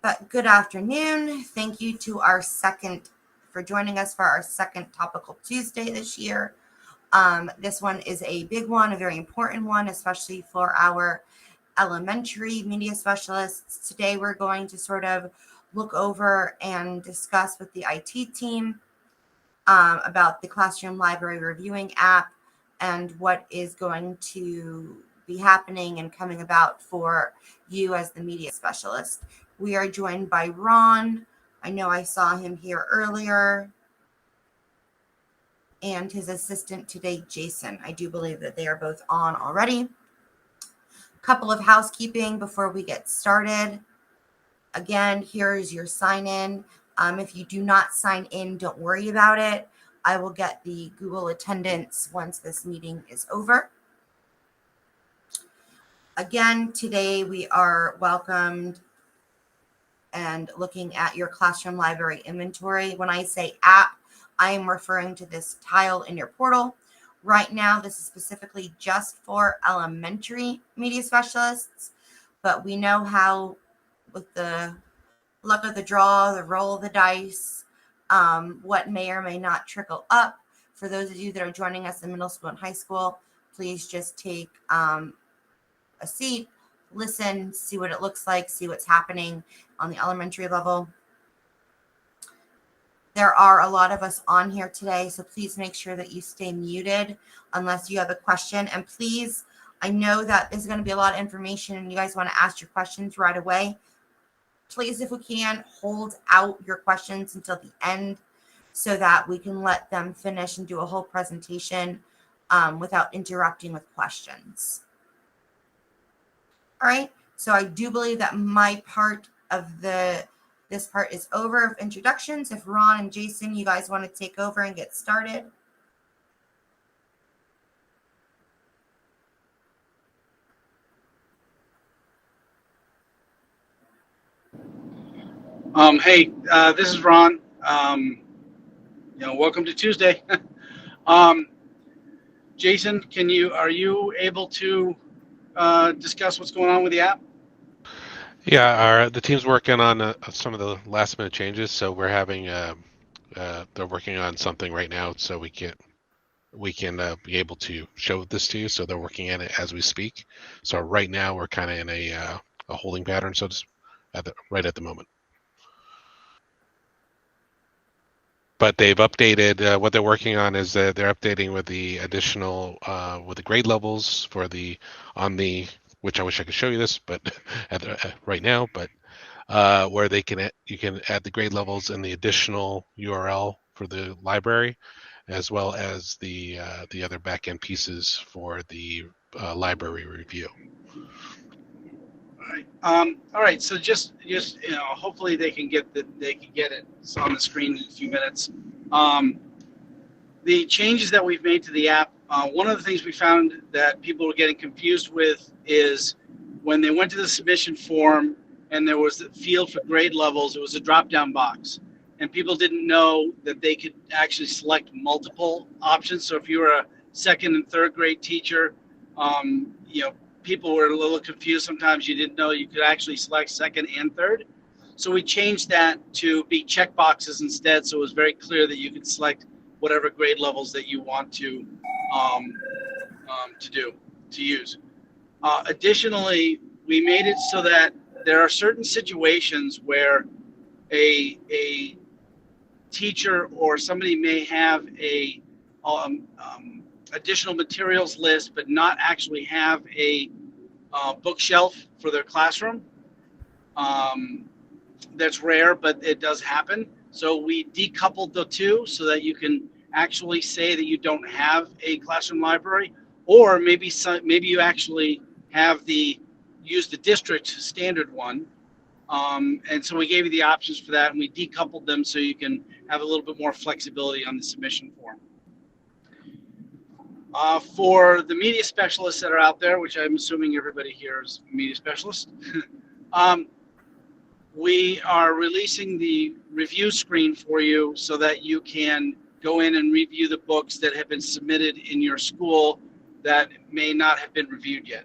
But good afternoon. Thank you to for joining us for our second Topical Tuesday this year. This one is a big one, a very important one, especially for our elementary media specialists. Today we're going to sort of look over and discuss with the IT team about the Classroom Library Reviewing app and what is going to be happening and coming about for you as the media specialist. We are joined by Ron. I know I saw him here earlier. And his assistant today, Jason. I do believe that they are both on already. Couple of housekeeping before we get started. Again, here's your sign in. If you do not sign in, don't worry about it. I will get the Google attendance once this meeting is over. Again, today we are welcomed and looking at your classroom library inventory. When I say app, I am referring to this tile in your portal. Right now, this is specifically just for elementary media specialists, but we know how, with the luck of the draw, the roll of the dice, what may or may not trickle up. For those of you that are joining us in middle school and high school, please just take a seat, listen, see what it looks like, see what's happening on the elementary level. There are a lot of us on here today, so please make sure that you stay muted unless you have a question. And please, I know that this is going to be a lot of information and you guys want to ask your questions right away. Please, if we can, hold out your questions until the end so that we can let them finish and do a whole presentation without interrupting with questions. All right, so I do believe that my part of this part is over of introductions. If Ron and Jason, you guys want to take over and get started. Hey, this is Ron. Welcome to Tuesday. Jason, are you able to discuss what's going on with the app? Yeah, the team's working on some of the last minute changes. So we're having they're working on something right now, so we can be able to show this to you. So they're working on it as we speak. So right now we're kind of in a holding pattern, so just right at the moment. But they've updated what they're working on is that they're updating with the additional with the grade levels for which I wish I could show you this, but right now, but where you can add the grade levels and the additional URL for the library, as well as the other backend pieces for the library review. All right. So just hopefully they can get it. It's on the screen in a few minutes. The changes that we've made to the app. One of the things we found that people were getting confused with is when they went to the submission form and there was the field for grade levels, it was a drop-down box. And people didn't know that they could actually select multiple options. So if you were a second and third grade teacher, people were a little confused. Sometimes you didn't know you could actually select second and third. So we changed that to be check boxes instead. So it was very clear that you could select whatever grade levels that you want to use. Additionally, we made it so that there are certain situations where a teacher or somebody may have a additional materials list, but not actually have a bookshelf for their classroom. That's rare, but it does happen. So we decoupled the two so that you can actually say that you don't have a classroom library, or maybe you actually have use the district standard one. And so we gave you the options for that, and we decoupled them so you can have a little bit more flexibility on the submission form. For the media specialists that are out there, which I'm assuming everybody here is a media specialist, we are releasing the review screen for you so that you can go in and review the books that have been submitted in your school that may not have been reviewed yet.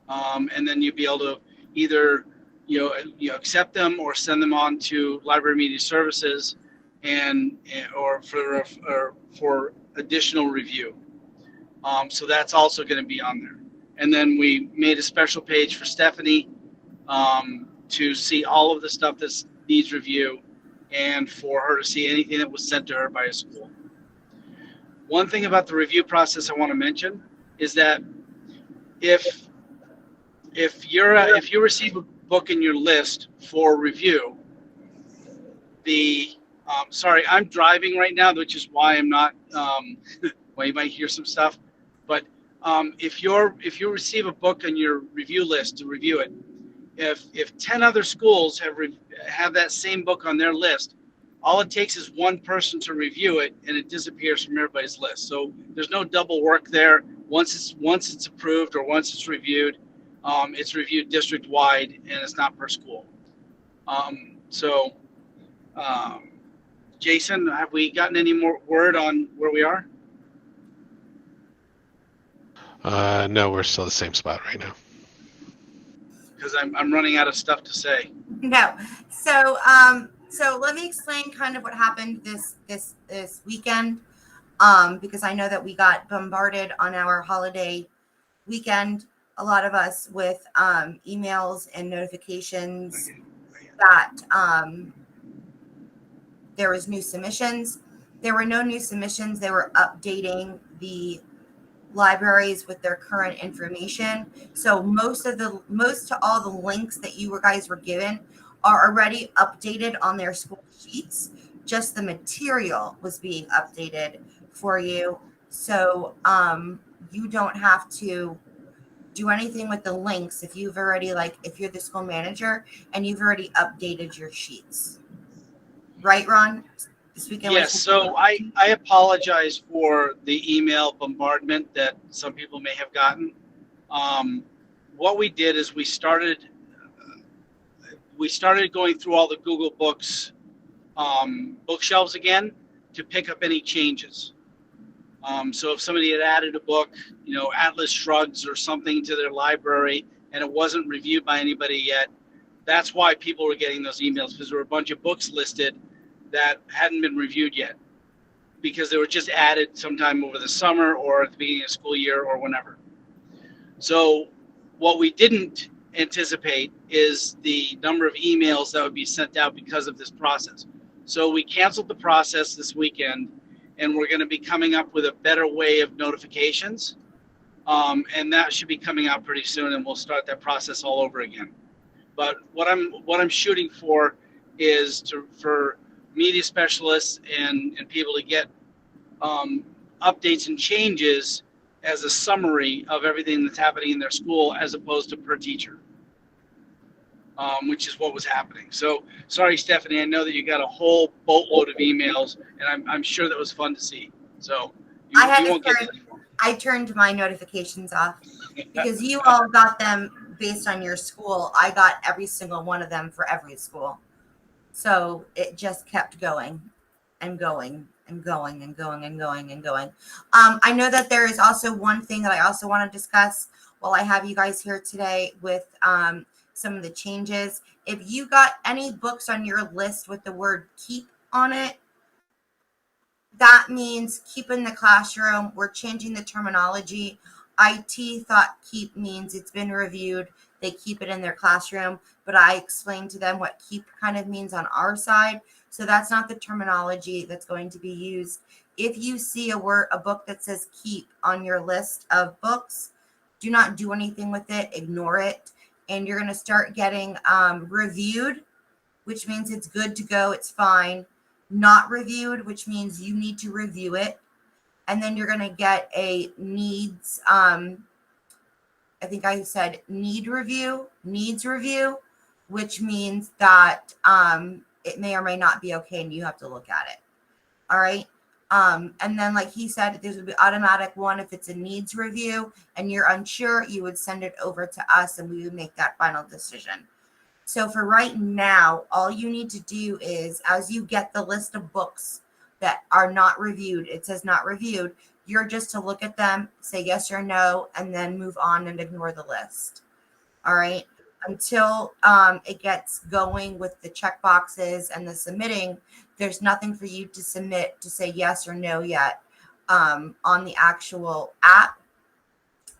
And then you'll be able to either accept them or send them on to Library Media Services or for additional review. So that's also going to be on there. And then we made a special page for Stephanie to see all of the stuff that needs review and for her to see anything that was sent to her by a school. One thing about the review process I want to mention is that if you receive a book in your list for review, sorry, I'm driving right now, which is why I'm not. Well, you might hear some stuff, but if you receive a book on your review list to review it, if 10 other schools have that same book on their list, all it takes is one person to review it, and it disappears from everybody's list. So there's no double work there. Once it's approved or once it's reviewed district wide, and it's not per school. Jason, have we gotten any more word on where we are? No, we're still the same spot right now. Because I'm running out of stuff to say. No. So let me explain kind of what happened this weekend, because I know that we got bombarded on our holiday weekend, a lot of us, with emails and notifications that there was new submissions. There were no new submissions. They were updating the libraries with their current information. So most to all the links that you guys were given are already updated on their school sheets. Just the material was being updated for you. So you don't have to do anything with the links if you've already, if you're the school manager and you've already updated your sheets. Right, Ron? This weekend. Yes, so I apologize for the email bombardment that some people may have gotten. What we did is we started going through all the Google Books bookshelves again to pick up any changes. So if somebody had added a book, Atlas Shrugs or something to their library and it wasn't reviewed by anybody yet, that's why people were getting those emails, because there were a bunch of books listed that hadn't been reviewed yet because they were just added sometime over the summer or at the beginning of school year or whenever. So what we didn't anticipate is the number of emails that would be sent out because of this process. So we canceled the process this weekend, and we're going to be coming up with a better way of notifications. And that should be coming out pretty soon, and we'll start that process all over again. But what I'm shooting for is for media specialists and people to get updates and changes as a summary of everything that's happening in their school as opposed to per teacher, which is what was happening. So sorry, Stephanie, I know that you got a whole boatload of emails, and I'm sure that was fun to see. So I turned my notifications off because you all got them based on your school. I got every single one of them for every school. So it just kept going and going and going and going and going and going. I know that there is also one thing that I also want to discuss while I have you guys here today with some of the changes. If you got any books on your list with the word keep on it, that means keep in the classroom. We're changing the terminology. IT thought keep means it's been reviewed. They keep it in their classroom, but I explained to them what keep kind of means on our side. So that's not the terminology that's going to be used. If you see a book that says keep on your list of books, do not do anything with it. Ignore it. And you're going to start getting reviewed, which means it's good to go. It's fine. Not reviewed, which means you need to review it. And then you're going to get a needs, I think I said needs review, which means that it may or may not be okay and you have to look at it. All right. And then, like he said, there's an automatic one. If it's a needs review and you're unsure, you would send it over to us and we would make that final decision. So for right now, all you need to do is, as you get the list of books that are not reviewed, it says not reviewed, you're just to look at them, say yes or no, and then move on and ignore the list. All right. until it gets going with the check boxes and the submitting, there's nothing for you to submit to say yes or no yet on the actual app.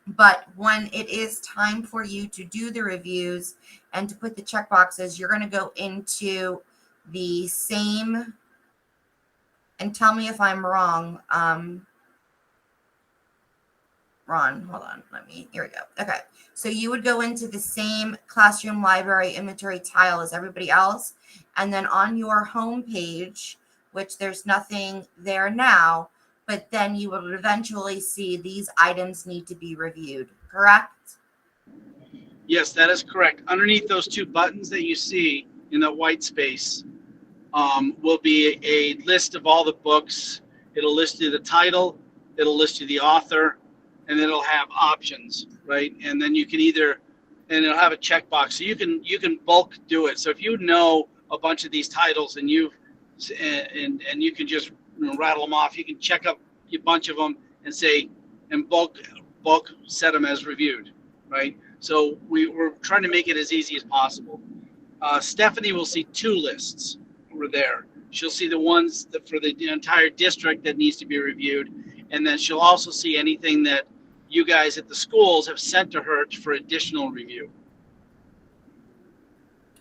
But when it is time for you to do the reviews and to put the check boxes, you're going to go into the same, and tell me if I'm wrong. Ron, hold on. Here we go. Okay. So you would go into the same classroom library inventory tile as everybody else. And then on your home page, which there's nothing there now, but then you will eventually see these items need to be reviewed, correct? Yes, that is correct. Underneath those two buttons that you see in the white space will be a list of all the books. It'll list you the title, it'll list you the author, and then it'll have options, right? And then you can and it'll have a checkbox, so you can bulk do it. So if you know a bunch of these titles and you can just rattle them off, you can check up a bunch of them and say and bulk set them as reviewed, right? So we're trying to make it as easy as possible. Stephanie will see two lists over there. She'll see the ones for the entire district that needs to be reviewed, and then she'll also see anything that you guys at the schools have sent to her for additional review.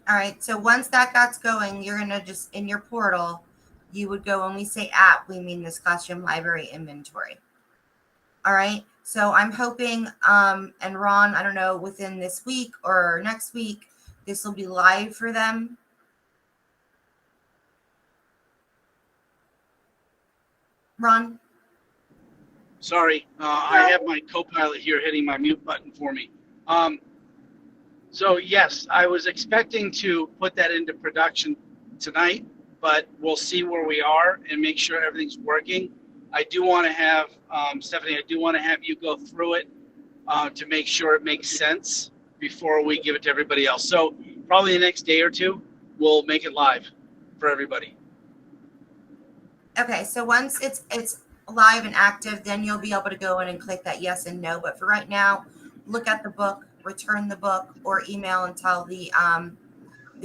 All right. So once that gets going, you're going to just, in your portal, you would go, when we say app, we mean this classroom library inventory. All right. So I'm hoping, and Ron, I don't know, within this week or next week, this will be live for them. Ron? Sorry, I have my co-pilot here hitting my mute button for me. So yes, I was expecting to put that into production tonight, but we'll see where we are and make sure everything's working. I do want to have, Stephanie, I do want to have you go through it to make sure it makes sense before we give it to everybody else. So probably the next day or two, we'll make it live for everybody. Okay, so once it's live and active, then you'll be able to go in and click that yes and no. But for right now, look at the book, return the book, or email and tell the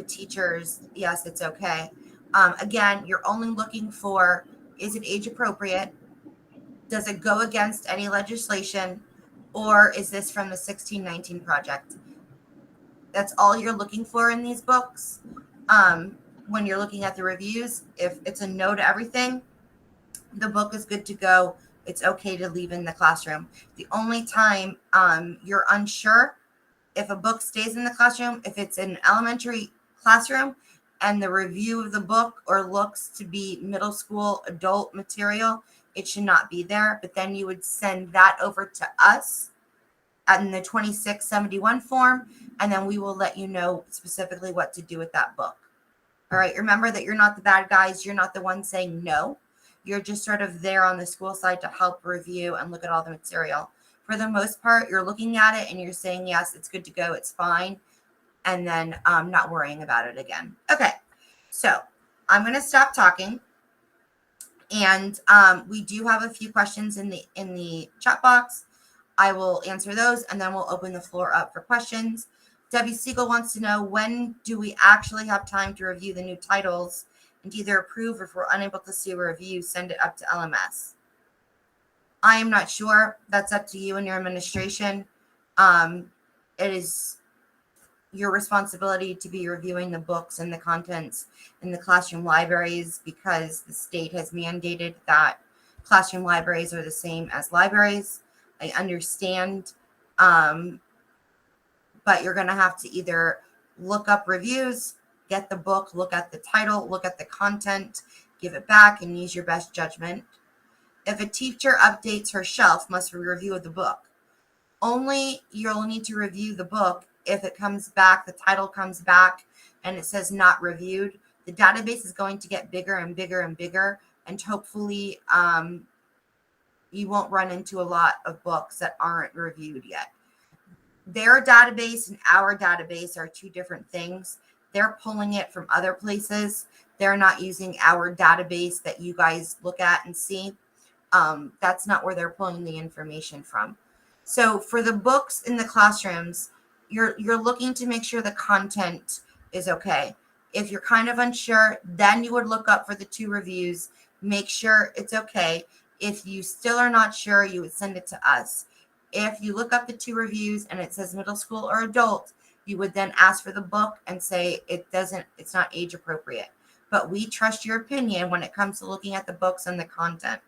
teachers, yes, it's okay. Again, you're only looking for, is it age appropriate? Does it go against any legislation? Or is this from the 1619 project? That's all you're looking for in these books. When you're looking at the reviews, if it's a no to everything, the book is good to go. It's okay to leave in the classroom. The only time you're unsure if a book stays in the classroom, if it's an elementary classroom and the review of the book or looks to be middle school adult material, it should not be there. But then you would send that over to us in the 2671 form, and then we will let you know specifically what to do with that book. All right, remember that you're not the bad guys. You're not the one saying no. You're just sort of there on the school side to help review and look at all the material. For the most part, you're looking at it and you're saying, yes, it's good to go. It's fine. And then not worrying about it again. Okay, so I'm going to stop talking. And we do have a few questions in the chat box. I will answer those, and then we'll open the floor up for questions. Debbie Siegel wants to know, when do we actually have time to review the new titles and either approve, or if we're unable to see a review, send it up to LMS? I am not sure. That's up to you and your administration. It is your responsibility to be reviewing the books and the contents in the classroom libraries, because the state has mandated that classroom libraries are the same as libraries. I understand, but you're going to have to either look up reviews, get the book, look at the title, look at the content, give it back, and use your best judgment. If a teacher updates her shelf, must review the book. Only you'll need to review the book if it comes back, the title comes back, and it says not reviewed. The database is going to get bigger and bigger and bigger, and hopefully you won't run into a lot of books that aren't reviewed yet. Their database and our database are two different things. They're pulling it from other places. They're not using our database that you guys look at and see. That's not where they're pulling the information from. So for the books in the classrooms, you're looking to make sure the content is okay. If you're kind of unsure, then you would look up for the 2 reviews, make sure it's okay. If you still are not sure, you would send it to us. If you look up the 2 reviews and it says middle school or adult, you would then ask for the book and say it's not age appropriate. But we trust your opinion when it comes to looking at the books and the content.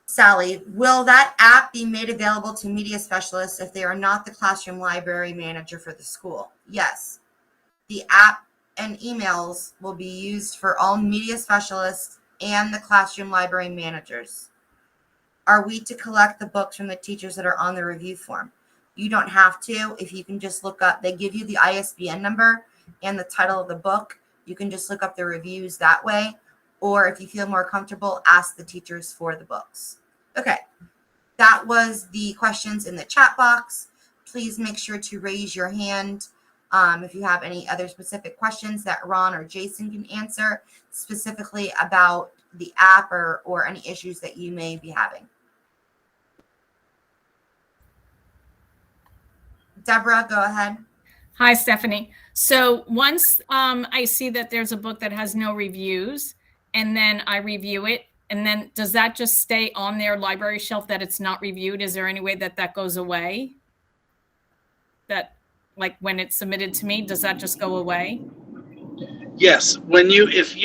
Sally, will that app be made available to media specialists if they are not the classroom library manager for the school? Yes. The app and emails will be used for all media specialists and the classroom library managers. Are we to collect the books from the teachers that are on the review form? You don't have to. If you can just look up, they give you the ISBN number and the title of the book. You can just look up the reviews that way. Or if you feel more comfortable, ask the teachers for the books. Okay, that was the questions in the chat box. Please make sure to raise your hand if you have any other specific questions that Ron or Jason can answer specifically about the app or any issues that you may be having. Deborah, go ahead. Hi, Stephanie. So once I see that there's a book that has no reviews, and then I review it, and then does that just stay on their library shelf that it's not reviewed? Is there any way that that goes away? That, like, when it's submitted to me, does that just go away? Yes, if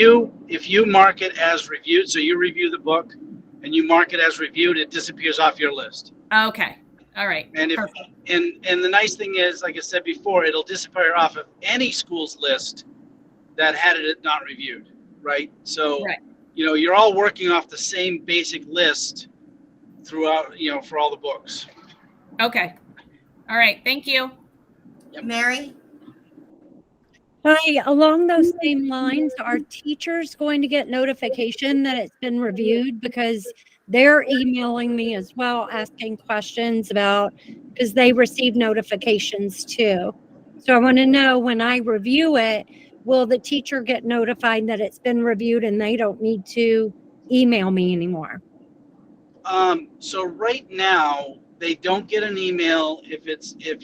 you mark it as reviewed, so you review the book and you mark it as reviewed, it disappears off your list. Okay. All right. And and the nice thing is, like I said before, it'll disappear off of any school's list that had it not reviewed, right? So, right. You're all working off the same basic list throughout, for all the books. Okay. All right. Thank you. Yep. Mary? Hi, along those same lines, are teachers going to get notification that it's been reviewed? Because they're emailing me as well, asking questions about, because they receive notifications too. So I want to know, when I review it, will the teacher get notified that it's been reviewed and they don't need to email me anymore? So right now, they don't get an email if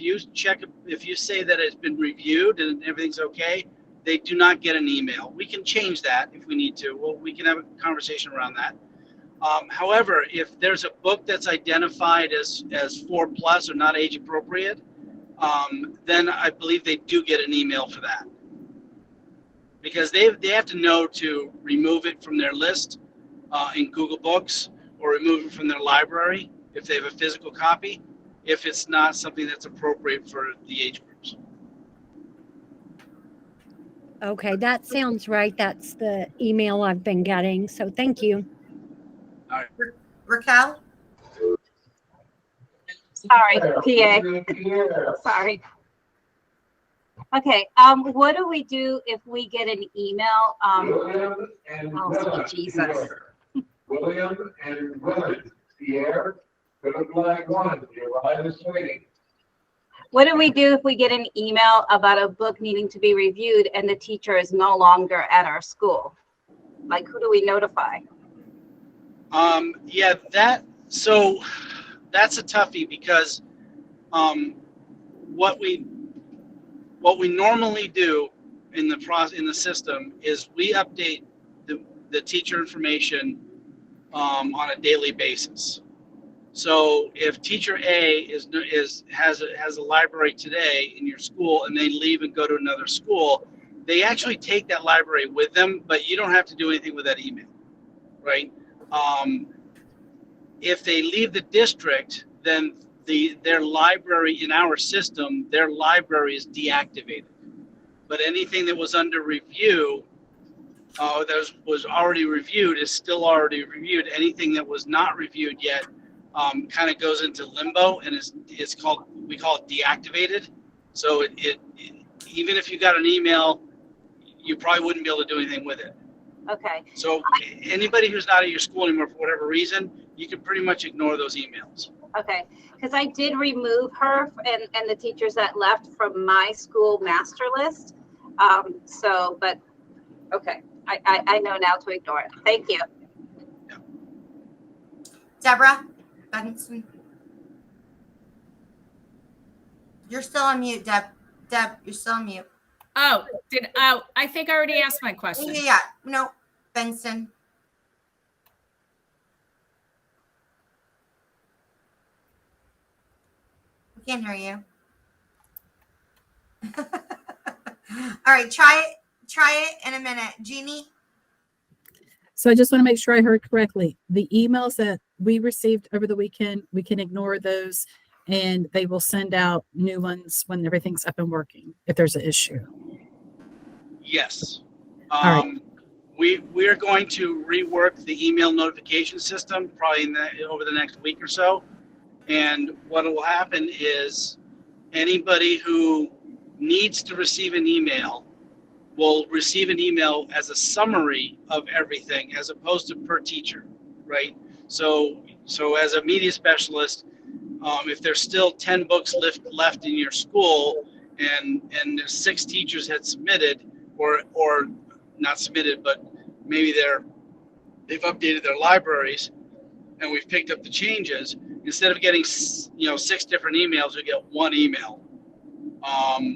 you say that it's been reviewed and everything's okay. They do not get an email. We can change that if we need to. Well, we can have a conversation around that. However, if there's a book that's identified as 4+ or not age appropriate, then I believe they do get an email for that, because they have to know to remove it from their list in Google Books, or remove it from their library if they have a physical copy, if it's not something that's appropriate for the age groups. Okay, that sounds right. That's the email I've been getting. So thank you. All right. Raquel? Sorry, PA. Sorry. Okay, what do we do if we get an email? William and Willard. Jesus. William and Willard. Pierre, good flag 1. Your ride is waiting. What do we do if we get an email about a book needing to be reviewed and the teacher is no longer at our school? Like, who do we notify? Yeah, so that's a toughie, because what we normally do in the system is we update the teacher information on a daily basis. So if teacher A has a library today in your school and they leave and go to another school, they actually take that library with them, but you don't have to do anything with that email, right? If they leave the district, then their library in our system, their library is deactivated. But anything that was under review, that was already reviewed, is still already reviewed. Anything that was not reviewed yet kind of goes into limbo, and we call it deactivated. So it even if you got an email, you probably wouldn't be able to do anything with it. Okay. So anybody who's not at your school anymore for whatever reason, you can pretty much ignore those emails. Okay, because I did remove her and the teachers that left from my school master list. But okay, I know now to ignore it. Thank you. Yeah. Deborah Benson? You're still on mute, Deb. Deb, you're still on mute. Oh, I think I already asked my question. Yeah. No, Benson. We can't hear you. All right, try it in a minute. Jeannie? So I just want to make sure I heard correctly. The emails that we received over the weekend, we can ignore those and they will send out new ones when everything's up and working if there's an issue. Yes. All right. We are going to rework the email notification system probably over the next week or so. And what will happen is anybody who needs to receive an email will receive an email as a summary of everything as opposed to per teacher, right? So as a media specialist, if there's still 10 books left in your school and there's 6 teachers had submitted or not submitted, but maybe they've updated their libraries and we've picked up the changes, instead of getting 6 different emails, we get one email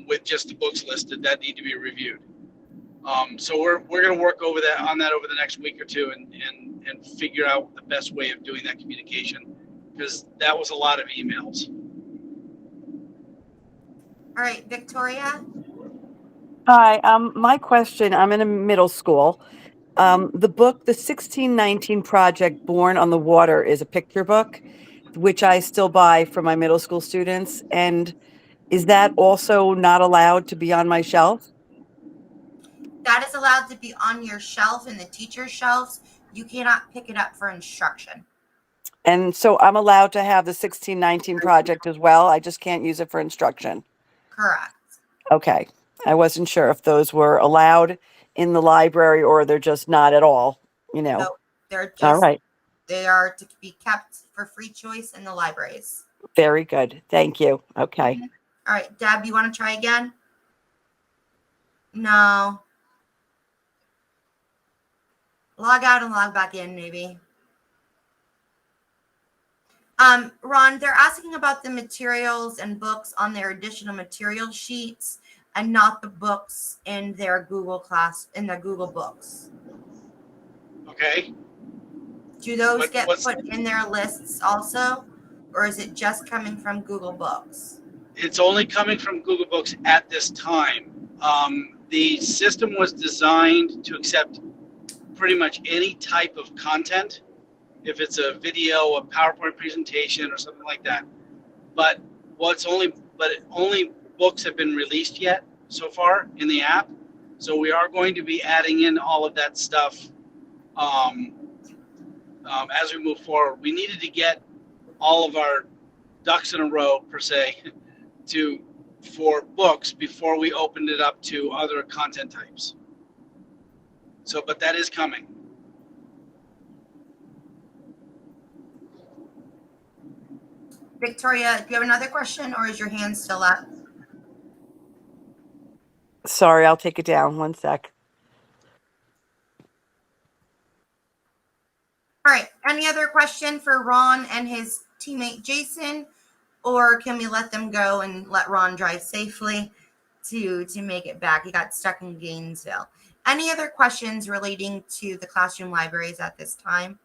with just the books listed that need to be reviewed. So we're going to work over the next week or two and figure out the best way of doing that communication, because that was a lot of emails. All right, Victoria? Hi, my question, I'm in a middle school. The book, the 1619 Project Born on the Water, is a picture book, which I still buy for my middle school students. And is that also not allowed to be on my shelf? That is allowed to be on your shelf in the teacher's shelves. You cannot pick it up for instruction. And so I'm allowed to have the 1619 Project as well. I just can't use it for instruction. Correct. Okay. I wasn't sure if those were allowed in the library or they're just not at all, No, they're just, All right. They are to be kept for free choice in the libraries. Very good. Thank you. Okay. Mm-hmm. All right, Deb, you want to try again? No. Log out and log back in, maybe. Ron, they're asking about the materials and books on their additional material sheets and not the books in their Google Books. Okay. Do those get put in their lists also, or is it just coming from Google Books? It's only coming from Google Books at this time. The system was designed to accept pretty much any type of content, if it's a video, a PowerPoint presentation, or something like that. But only books have been released yet so far in the app. So we are going to be adding in all of that stuff as we move forward. We needed to get all of our ducks in a row, per se, for books before we opened it up to other content types. So, but that is coming. Victoria, do you have another question, or is your hand still up? Sorry, I'll take it down. One sec. All right. Any other question for Ron and his teammate Jason, or can we let them go and let Ron drive safely to make it back? He got stuck in Gainesville. Any other questions relating to the classroom libraries at this time?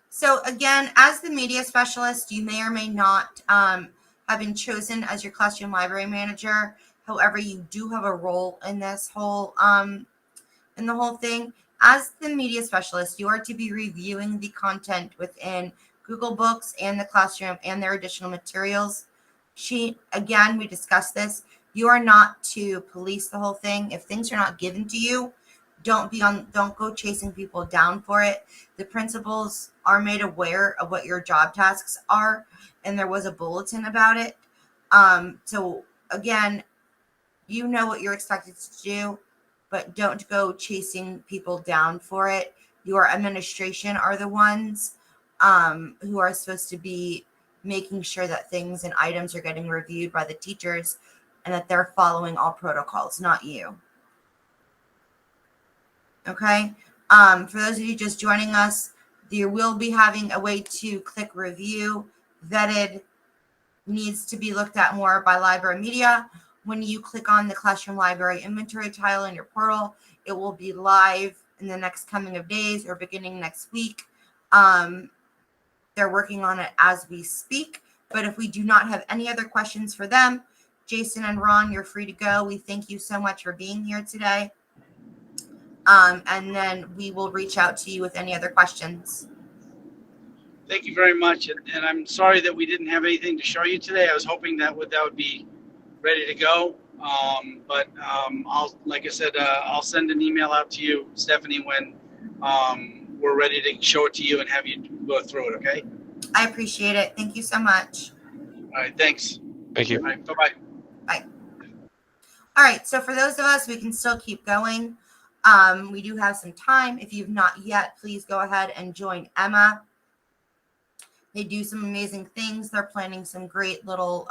So again, as the media specialist, you may or may not have been chosen as your classroom library manager. However, you do have a role in this whole in the whole thing. As the media specialist, you are to be reviewing the content within Google Books and the classroom and their additional materials sheet. Again, we discussed this. You are not to police the whole thing. If things are not given to you, don't go chasing people down for it. The principals are made aware of what your job tasks are, and there was a bulletin about it. So again, you know what you're expected to do, but don't go chasing people down for it. Your administration are the ones who are supposed to be making sure that things and items are getting reviewed by the teachers and that they're following all protocols, not you. Okay. For those of you just joining us, there will be having a way to click review. Vetted needs to be looked at more by library media. When you click on the Classroom Library Inventory tile in your portal, it will be live in the next coming of days or beginning next week. They're working on it as we speak. But if we do not have any other questions for them, Jason and Ron, you're free to go. We thank you so much for being here today. And then we will reach out to you with any other questions. Thank you very much. And I'm sorry that we didn't have anything to show you today. I was hoping that would be ready to go. But like I said, I'll send an email out to you, Stephanie, when we're ready to show it to you and have you go through it. Okay. I appreciate it. Thank you so much. All right. Thanks. Thank you. All right. Bye-bye. Bye. All right. So for those of us, we can still keep going. We do have some time. If you've not yet, please go ahead and join Emma. They do some amazing things. They're planning some great little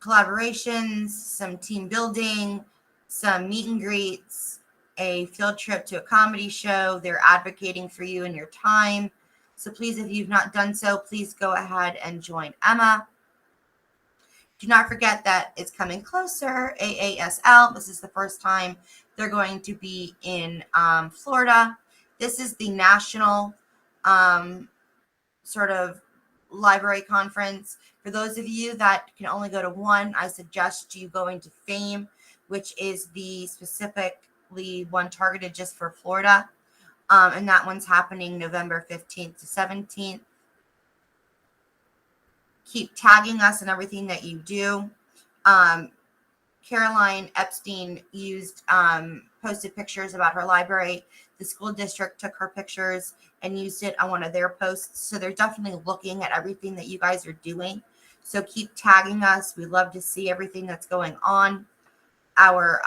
collaborations, some team building, some meet and greets, a field trip to a comedy show. They're advocating for you and your time. So please, if you've not done so, please go ahead and join Emma. Do not forget that it's coming closer, AASL. This is the first time they're going to be in Florida. This is the national sort of library conference. For those of you that can only go to one, I suggest you going to FAME, which is the specifically one targeted just for Florida. And that one's happening November 15th to 17th. Keep tagging us in everything that you do. Caroline Epstein posted pictures about her library. The school district took her pictures and used it on one of their posts. So they're definitely looking at everything that you guys are doing. So keep tagging us. We love to see everything that's going on. Our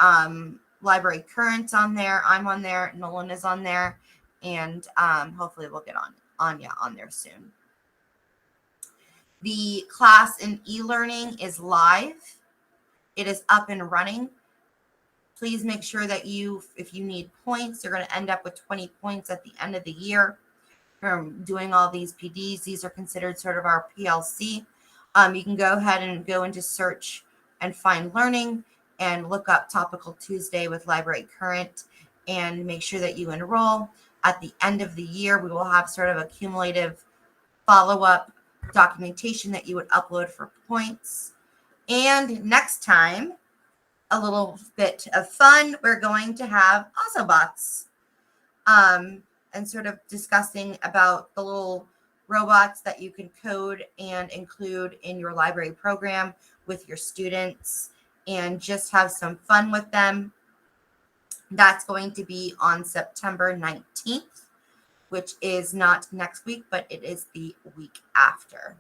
library current's on there. I'm on there. Nolan is on there. And hopefully we'll get on there soon. The class in e-learning is live. It is up and running. Please make sure that if you need points, you're going to end up with 20 points at the end of the year from doing all these PDs. These are considered sort of our PLC. You can go ahead and go into search and find learning and look up Topical Tuesday with Library Current and make sure that you enroll. At the end of the year, we will have sort of a cumulative follow-up documentation that you would upload for points. And next time, a little bit of fun, we're going to have Autobots and sort of discussing about the little robots that you can code and include in your library program with your students and just have some fun with them. That's going to be on September 19th, which is not next week, but it is the week after.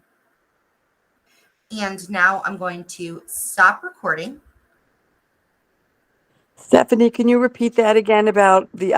And now I'm going to stop recording. Stephanie, can you repeat that again about the